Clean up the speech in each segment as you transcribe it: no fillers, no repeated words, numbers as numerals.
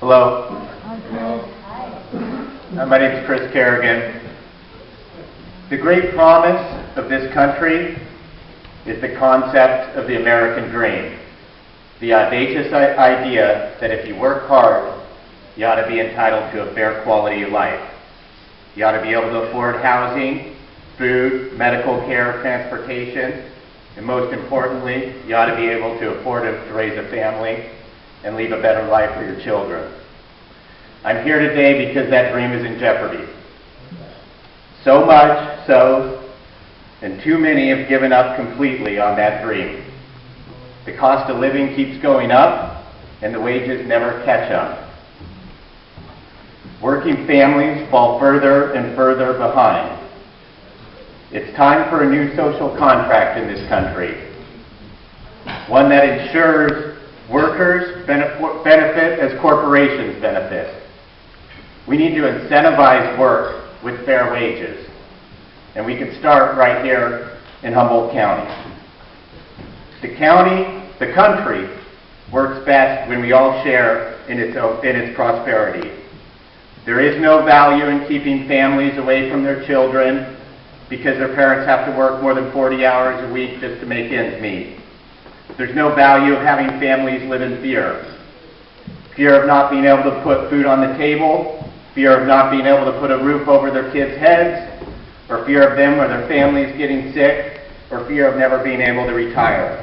Hello. My name is Kerrigan. The great promise of this country is the concept of the American dream. The audacious idea that if you work hard, you ought to be entitled to a fair quality of life. You ought to be able to afford housing, food, medical care, transportation, and most importantly, you ought to be able to afford to raise a family and leave a better life for your children. I'm here today because that dream is in jeopardy. So much so, and too many have given up completely on that dream. The cost of living keeps going up, and the wages never catch up. Working families fall further and further behind. It's time for a new social contract in this country, one that ensures workers benefit as corporations benefit. We need to incentivize work with fair wages, and we can start right here in Humboldt County. The country works best when we all share in its prosperity. There is no value in keeping families away from their children because their parents have to work more than 40 hours a week just to make ends meet. There's no value of having families live in fear. Fear of not being able to put food on the table, fear of not being able to put a roof over their kids' heads, or fear of them or their families getting sick, or fear of never being able to retire.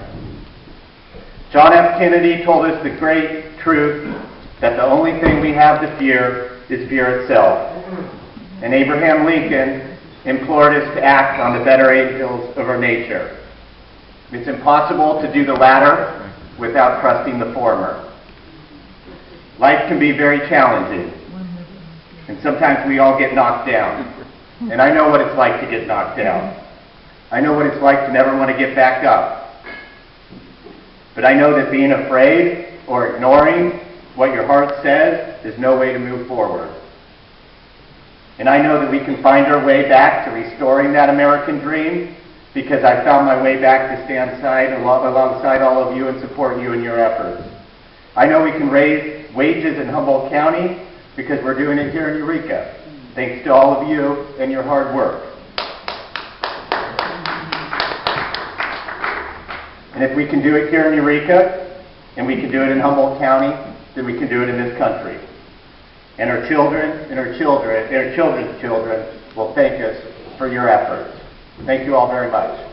John F. Kennedy told us the great truth that the only thing we have to fear is fear itself. And Abraham Lincoln implored us to act on the better angels of our nature. It's impossible to do the latter without trusting the former. Life can be very challenging, and sometimes we all get knocked down. And I know what it's like to get knocked down. I know what it's like to never want to get back up. But I know that being afraid or ignoring what your heart says is no way to move forward. And I know that we can find our way back to restoring that American dream because I found my way back to stand alongside all of you and support you in your efforts. I know we can raise wages in Humboldt County because we're doing it here in Eureka, thanks to all of you and your hard work. And if we can do it here in Eureka, and we can do it in Humboldt County, then we can do it in this country. And our children and our children and our children's children will thank us for your efforts. Thank you all very much.